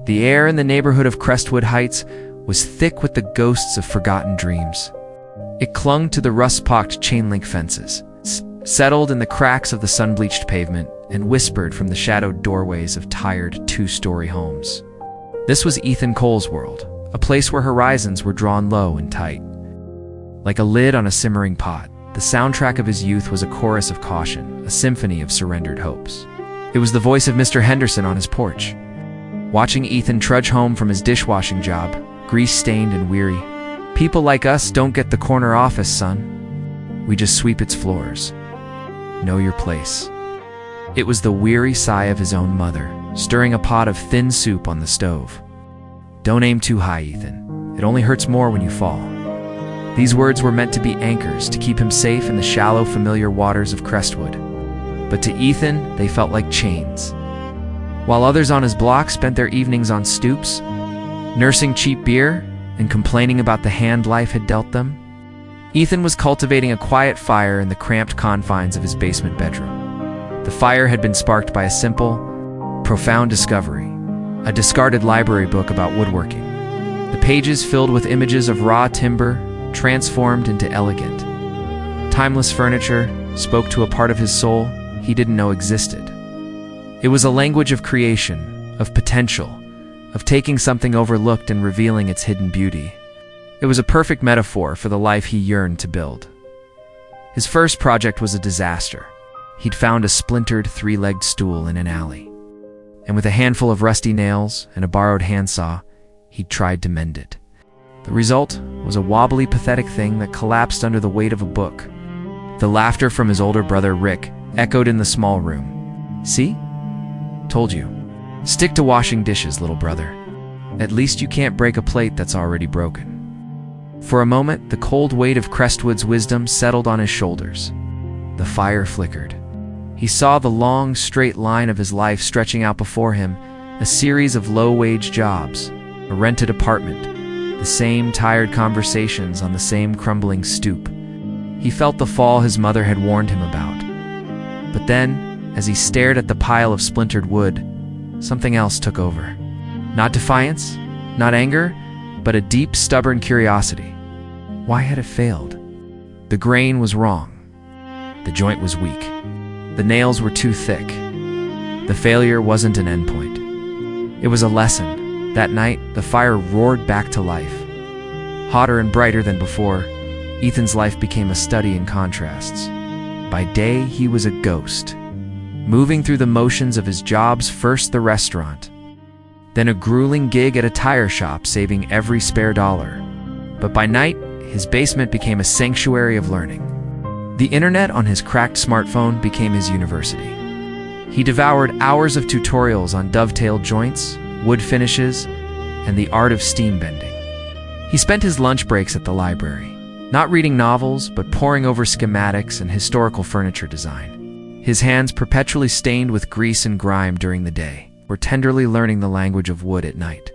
The air in the neighborhood of Crestwood Heights was thick with the ghosts of forgotten dreams. It clung to the rust-pocked chain-link fences, settled in the cracks of the sun-bleached pavement, and whispered from the shadowed doorways of tired two-story homes. This was Ethan Cole's world, a place where horizons were drawn low and tight. Like a lid on a simmering pot, the soundtrack of his youth was a chorus of caution, a symphony of surrendered hopes. It was the voice of Mr. Henderson on his porch, watching Ethan trudge home from his dishwashing job, grease-stained and weary. "People like us don't get the corner office, son. We just sweep its floors. Know your place." It was the weary sigh of his own mother, stirring a pot of thin soup on the stove. "Don't aim too high, Ethan. It only hurts more when you fall." These words were meant to be anchors to keep him safe in the shallow, familiar waters of Crestwood. But to Ethan, they felt like chains. While others on his block spent their evenings on stoops, nursing cheap beer and complaining about the hand life had dealt them, Ethan was cultivating a quiet fire in the cramped confines of his basement bedroom. The fire had been sparked by a simple, profound discovery, a discarded library book about woodworking. The pages filled with images of raw timber transformed into elegant, timeless furniture spoke to a part of his soul he didn't know existed. It was a language of creation, of potential, of taking something overlooked and revealing its hidden beauty. It was a perfect metaphor for the life he yearned to build. His first project was a disaster. He'd found a splintered three-legged stool in an alley, and with a handful of rusty nails and a borrowed handsaw, he'd tried to mend it. The result was a wobbly, pathetic thing that collapsed under the weight of a book. The laughter from his older brother, Rick, echoed in the small room. "See? Told you. Stick to washing dishes, little brother. At least you can't break a plate that's already broken." For a moment, the cold weight of Crestwood's wisdom settled on his shoulders. The fire flickered. He saw the long, straight line of his life stretching out before him, a series of low-wage jobs, a rented apartment, the same tired conversations on the same crumbling stoop. He felt the fall his mother had warned him about. But then, as he stared at the pile of splintered wood, something else took over. Not defiance, not anger, but a deep, stubborn curiosity. Why had it failed? The grain was wrong. The joint was weak. The nails were too thick. The failure wasn't an endpoint. It was a lesson. That night, the fire roared back to life. Hotter and brighter than before, Ethan's life became a study in contrasts. By day, he was a ghost, moving through the motions of his jobs, first the restaurant, then a grueling gig at a tire shop, saving every spare dollar. But by night, his basement became a sanctuary of learning. The internet on his cracked smartphone became his university. He devoured hours of tutorials on dovetailed joints, wood finishes, and the art of steam bending. He spent his lunch breaks at the library, not reading novels, but poring over schematics and historical furniture design. His hands, perpetually stained with grease and grime during the day, were tenderly learning the language of wood at night.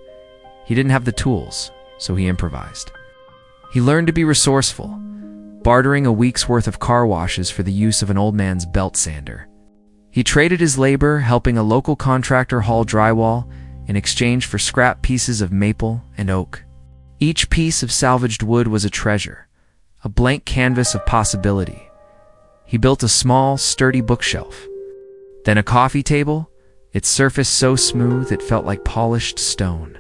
He didn't have the tools, so he improvised. He learned to be resourceful, bartering a week's worth of car washes for the use of an old man's belt sander. He traded his labor, helping a local contractor haul drywall in exchange for scrap pieces of maple and oak. Each piece of salvaged wood was a treasure, a blank canvas of possibility. He built a small, sturdy bookshelf, then a coffee table, its surface so smooth it felt like polished stone.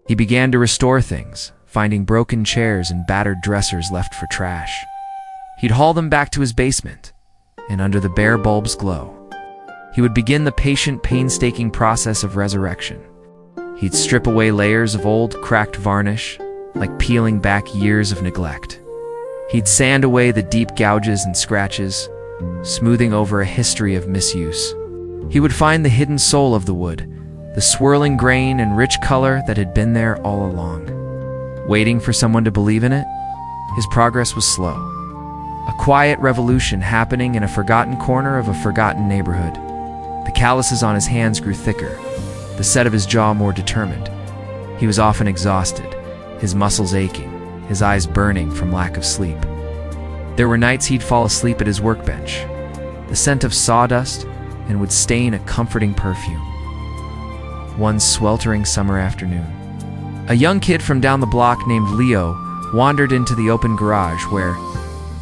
He began to restore things, finding broken chairs and battered dressers left for trash. He'd haul them back to his basement, and under the bare bulb's glow, he would begin the patient, painstaking process of resurrection. He'd strip away layers of old, cracked varnish, like peeling back years of neglect. He'd sand away the deep gouges and scratches, smoothing over a history of misuse. He would find the hidden soul of the wood, the swirling grain and rich color that had been there all along. Waiting for someone to believe in it, his progress was slow. A quiet revolution happening in a forgotten corner of a forgotten neighborhood. The calluses on his hands grew thicker, the set of his jaw more determined. He was often exhausted, his muscles aching, his eyes burning from lack of sleep. There were nights he'd fall asleep at his workbench, the scent of sawdust, and would stain a comforting perfume. one sweltering summer afternoon. A young kid from down the block named Leo wandered into the open garage where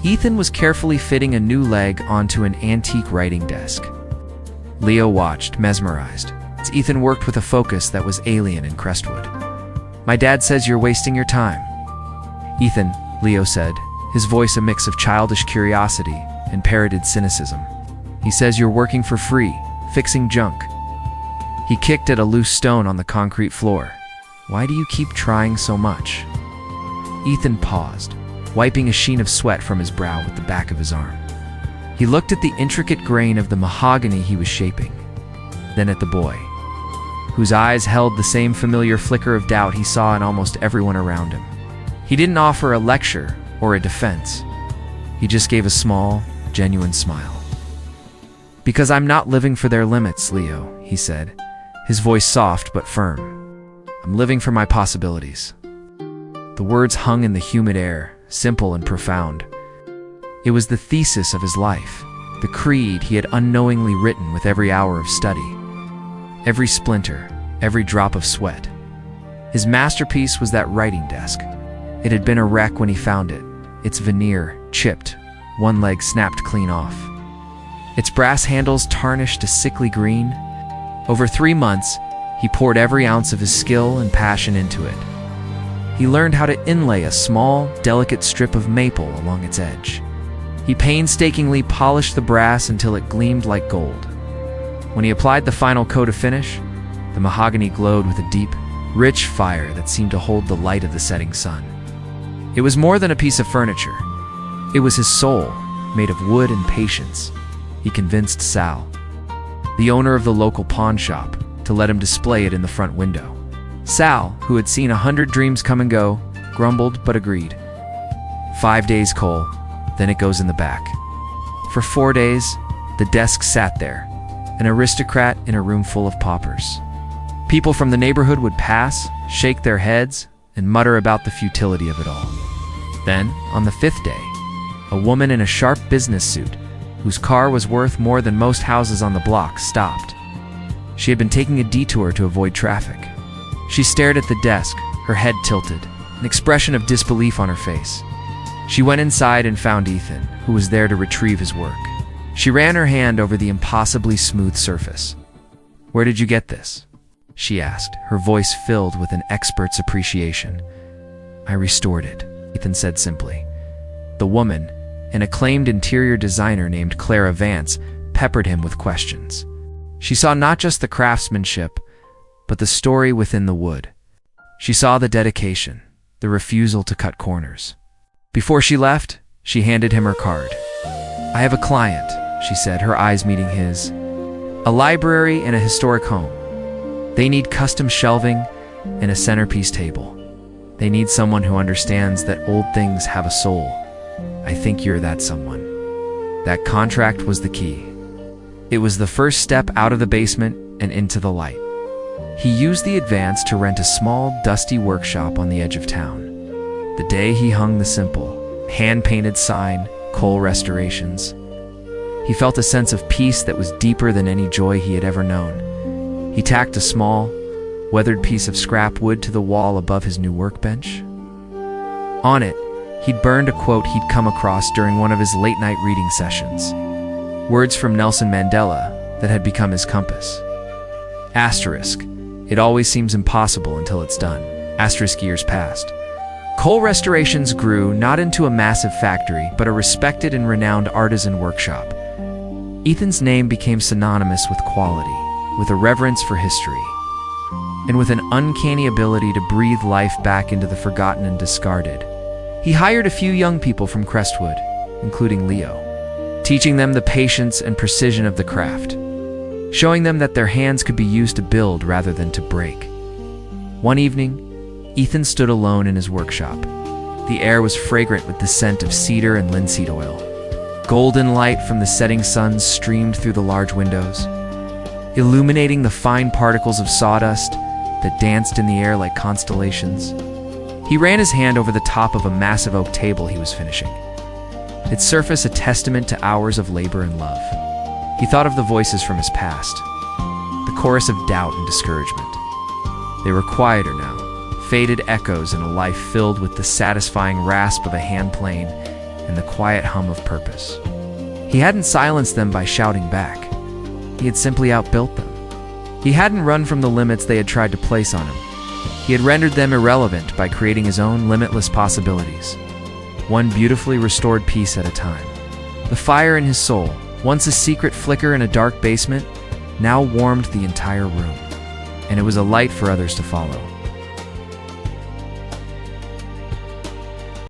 Ethan was carefully fitting a new leg onto an antique writing desk. Leo watched, mesmerized, as Ethan worked with a focus that was alien in Crestwood. "My dad says you're wasting your time." "Ethan," Leo said, his voice a mix of childish curiosity and parroted cynicism. "He says you're working for free, fixing junk." He kicked at a loose stone on the concrete floor. "Why do you keep trying so much?" Ethan paused, wiping a sheen of sweat from his brow with the back of his arm. He looked at the intricate grain of the mahogany he was shaping, then at the boy, whose eyes held the same familiar flicker of doubt he saw in almost everyone around him. He didn't offer a lecture or a defense. He just gave a small, genuine smile. "Because I'm not living for their limits, Leo," he said, his voice soft but firm. "I'm living for my possibilities." The words hung in the humid air, simple and profound. It was the thesis of his life, the creed he had unknowingly written with every hour of study, every splinter, every drop of sweat. His masterpiece was that writing desk. It had been a wreck when he found it, its veneer chipped, one leg snapped clean off, its brass handles tarnished a sickly green. Over 3 months, he poured every ounce of his skill and passion into it. He learned how to inlay a small, delicate strip of maple along its edge. He painstakingly polished the brass until it gleamed like gold. When he applied the final coat of finish, the mahogany glowed with a deep, rich fire that seemed to hold the light of the setting sun. It was more than a piece of furniture. It was his soul, made of wood and patience. He convinced Sal, the owner of the local pawn shop, to let him display it in the front window. Sal, who had seen 100 dreams come and go, grumbled but agreed. 5 days, Cole, then it goes in the back. For 4 days, the desk sat there, an aristocrat in a room full of paupers. People from the neighborhood would pass, shake their heads, and mutter about the futility of it all. Then, on the 5th day, a woman in a sharp business suit, whose car was worth more than most houses on the block, stopped. She had been taking a detour to avoid traffic. She stared at the desk, her head tilted, an expression of disbelief on her face. She went inside and found Ethan, who was there to retrieve his work. She ran her hand over the impossibly smooth surface. "Where did you get this?" she asked, her voice filled with an expert's appreciation. "I restored it," Ethan said simply. The woman, an acclaimed interior designer named Clara Vance, peppered him with questions. She saw not just the craftsmanship, but the story within the wood. She saw the dedication, the refusal to cut corners. Before she left, she handed him her card. "I have a client," she said, her eyes meeting his. "A library and a historic home. They need custom shelving and a centerpiece table. They need someone who understands that old things have a soul. I think you're that someone." That contract was the key. It was the first step out of the basement and into the light. He used the advance to rent a small, dusty workshop on the edge of town. The day he hung the simple, hand-painted sign, "Cole Restorations," he felt a sense of peace that was deeper than any joy he had ever known. He tacked a small, weathered piece of scrap wood to the wall above his new workbench. On it, he'd burned a quote he'd come across during one of his late-night reading sessions. Words from Nelson Mandela that had become his compass. Asterisk, "It always seems impossible until it's done." Asterisk years passed. Cole Restorations grew not into a massive factory, but a respected and renowned artisan workshop. Ethan's name became synonymous with quality, with a reverence for history, and with an uncanny ability to breathe life back into the forgotten and discarded. He hired a few young people from Crestwood, including Leo, teaching them the patience and precision of the craft, showing them that their hands could be used to build rather than to break. One evening, Ethan stood alone in his workshop. The air was fragrant with the scent of cedar and linseed oil. Golden light from the setting sun streamed through the large windows, illuminating the fine particles of sawdust that danced in the air like constellations. He ran his hand over the top of a massive oak table he was finishing, its surface a testament to hours of labor and love. He thought of the voices from his past, the chorus of doubt and discouragement, They were quieter now, faded echoes in a life filled with the satisfying rasp of a hand plane and the quiet hum of purpose. He hadn't silenced them by shouting back. He had simply outbuilt them. He hadn't run from the limits they had tried to place on him. He had rendered them irrelevant by creating his own limitless possibilities, one beautifully restored piece at a time. The fire in his soul, once a secret flicker in a dark basement, now warmed the entire room, and it was a light for others to follow.